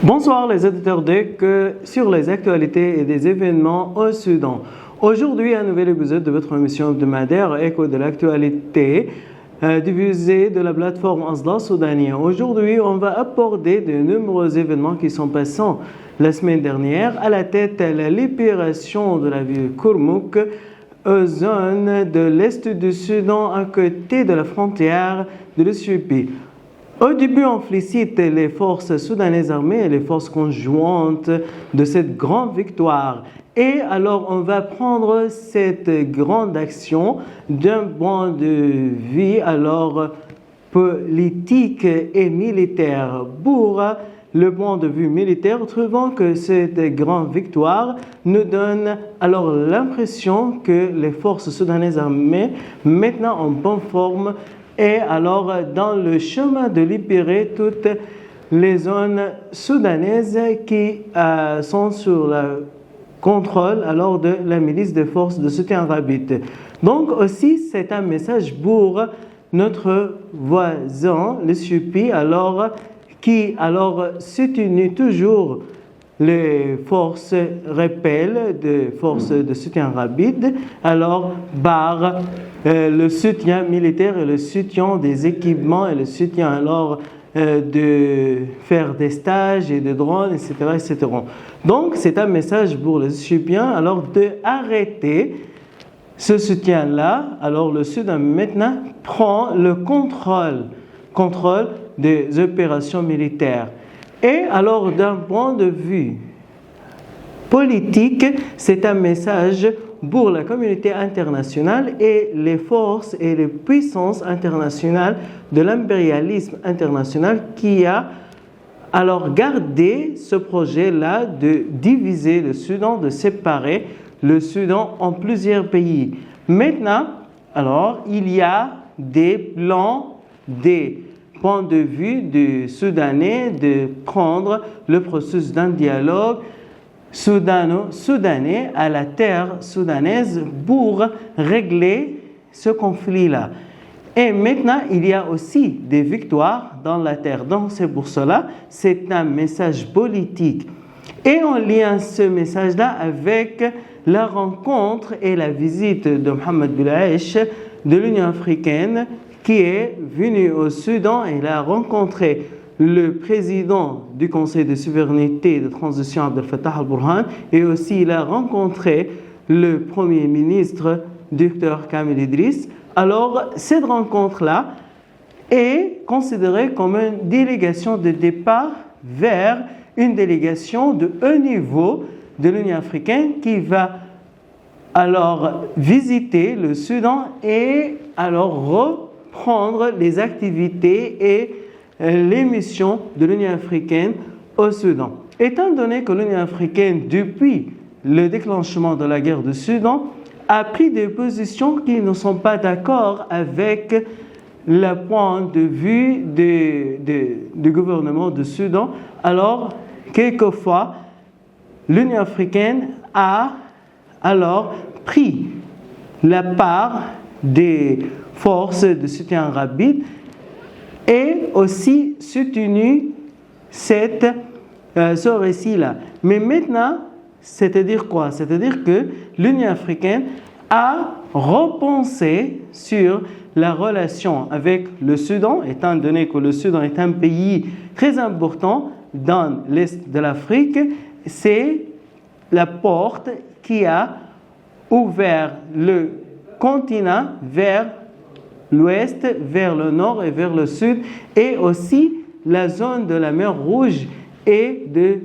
Bonsoir les auditeurs sur les actualités et des événements au Soudan. Aujourd'hui, un nouvel épisode de votre émission hebdomadaire Écho de l'actualité diffusée de la plateforme Asda Soudanien. Aujourd'hui, on va aborder de nombreux événements qui sont passés la semaine dernière. À la tête, la libération de la ville Kurmuk aux zones de l'est du Soudan à côté de la frontière de l'Éthiopie. Au début, on félicite les forces soudanaises armées et les forces conjointes de cette grande victoire. Et alors, on va prendre cette grande action d'un point de vue politique et militaire. Pour le point de vue militaire, trouvons que cette grande victoire nous donne alors l'impression que les forces soudanaises armées, maintenant en bonne forme, et alors dans le chemin de libérer toutes les zones soudanaises qui sont sur le contrôle alors de la milice des forces de soutien rapide. Donc aussi c'est un message pour notre voisin l'Éthiopie qui soutient toujours les forces rebelles, des forces de soutien rapide, par le soutien militaire et le soutien des équipements et le soutien de faire des stages et de drones, etc., etc. Donc, c'est un message pour les Éthiopiens, d'arrêter ce soutien-là. Alors, le Soudan maintenant prend le contrôle des opérations militaires. Et alors, d'un point de vue politique, c'est un message pour la communauté internationale et les forces et les puissances internationales de l'impérialisme international qui a alors gardé ce projet-là de diviser le Soudan, de séparer le Soudan en plusieurs pays. Maintenant, alors, il y a des plans, des point de vue du Soudanais de prendre le processus d'un dialogue soudano-soudanais à la terre soudanaise pour régler ce conflit-là. Et maintenant, il y a aussi des victoires dans la terre. Donc, c'est pour cela, c'est un message politique. Et on lien ce message-là avec la rencontre et la visite de Mohamed Boulaïch de l'Union africaine qui est venu au Soudan et il a rencontré le président du Conseil de souveraineté et de transition Abdel Fattah al-Burhan et aussi il a rencontré le Premier ministre Dr Kamel Idriss. Alors cette rencontre-là est considérée comme une délégation de départ vers une délégation de haut niveau de l'Union africaine qui va alors visiter le Soudan et alors reprendre les activités et les missions de l'Union africaine au Soudan. Étant donné que l'Union africaine, depuis le déclenchement de la guerre du Soudan, a pris des positions qui ne sont pas d'accord avec le point de vue du gouvernement du Soudan, alors quelquefois l'Union africaine a alors pris la part des forces de soutien rapide et aussi soutenu ce récit-là. Mais maintenant, c'est-à-dire quoi? C'est-à-dire que l'Union africaine a repensé sur la relation avec le Soudan, étant donné que le Soudan est un pays très important dans l'Est de l'Afrique, c'est la porte qui a ouvert le continent vers l'ouest, vers le nord et vers le sud, et aussi la zone de la mer Rouge et de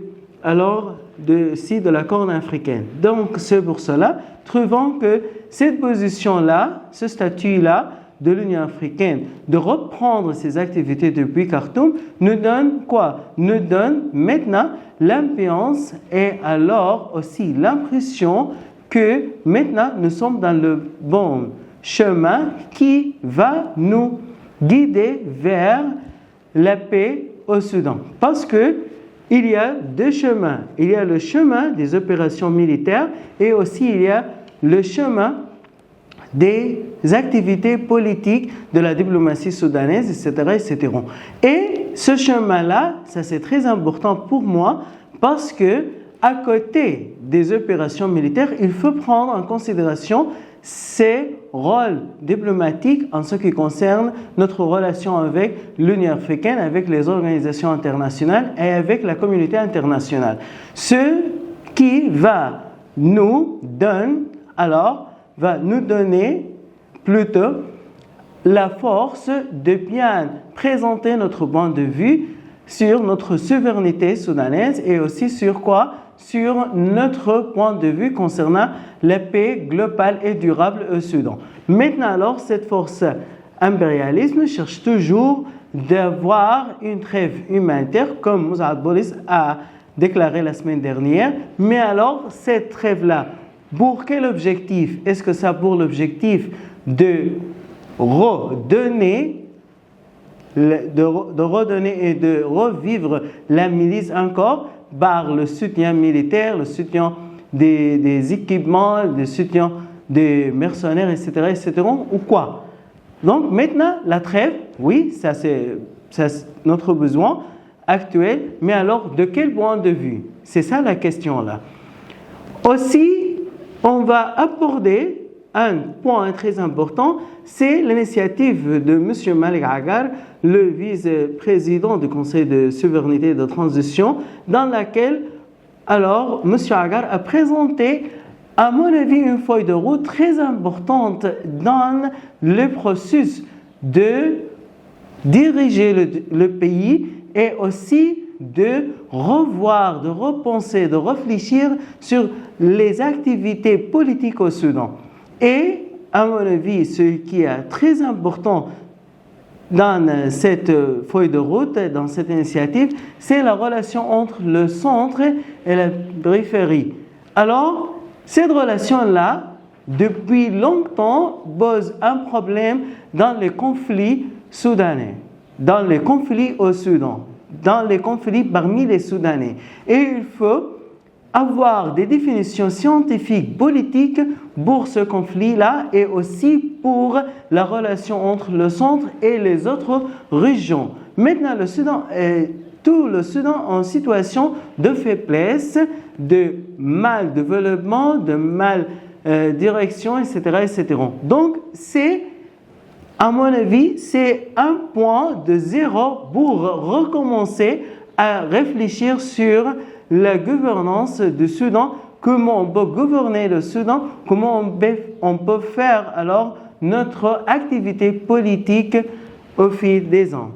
la Corne africaine. Donc, c'est pour cela, trouvons que cette position-là, ce statut-là de l'Union africaine, de reprendre ses activités depuis Khartoum, nous donne quoi? Nous donne maintenant l'impuissance et alors aussi l'impression que maintenant nous sommes dans le bon chemin qui va nous guider vers la paix au Soudan. Parce que il y a deux chemins. Il y a le chemin des opérations militaires et aussi il y a le chemin des activités politiques de la diplomatie soudanaise, etc., etc. Et ce chemin-là, ça c'est très important pour moi parce que à côté des opérations militaires, il faut prendre en considération ces rôles diplomatiques en ce qui concerne notre relation avec l'Union africaine, avec les organisations internationales et avec la communauté internationale. Ce qui va nous donner plutôt la force de bien présenter notre point de vue sur notre souveraineté soudanaise et aussi sur quoi? Sur notre point de vue concernant la paix globale et durable au Soudan. Maintenant alors, cette force impérialiste cherche toujours d'avoir une trêve humanitaire comme Moussaad Bolis a déclaré la semaine dernière. Mais alors, cette trêve-là, pour quel objectif? Est-ce que ça a pour l'objectif de redonner et de revivre la milice encore par le soutien militaire, le soutien des équipements, le soutien des mercenaires, etc., ou quoi? Donc maintenant, la trêve, oui, ça c'est notre besoin actuel, mais alors de quel point de vue? C'est ça la question là. Aussi, on va aborder un point très important, c'est l'initiative de M. Malik Agar, le vice-président du Conseil de souveraineté et de transition, dans laquelle alors M. Agar a présenté, à mon avis, une feuille de route très importante dans le processus de diriger le pays et aussi de revoir, de repenser, de réfléchir sur les activités politiques au Soudan. Et, à mon avis, ce qui est très important dans cette feuille de route, dans cette initiative, c'est la relation entre le centre et la périphérie. Alors, cette relation-là, depuis longtemps, pose un problème dans les conflits soudanais, dans les conflits au Soudan, dans les conflits parmi les Soudanais. Et il faut avoir des définitions scientifiques, politiques pour ce conflit-là et aussi pour la relation entre le centre et les autres régions. Maintenant, le Soudan est tout le Soudan en situation de faiblesse, de mal développement, de mal direction, etc., etc. Donc, à mon avis, c'est un point de zéro pour recommencer à réfléchir sur la gouvernance du Soudan, comment on peut gouverner le Soudan, comment on peut faire alors notre activité politique au fil des ans.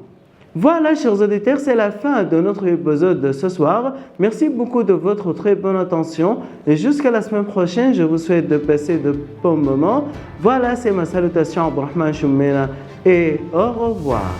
Voilà, chers auditeurs, c'est la fin de notre épisode de ce soir. Merci beaucoup de votre très bonne attention et jusqu'à la semaine prochaine, je vous souhaite de passer de bons moments. Voilà, c'est ma salutation, Abdelrahman Choumena, et au revoir.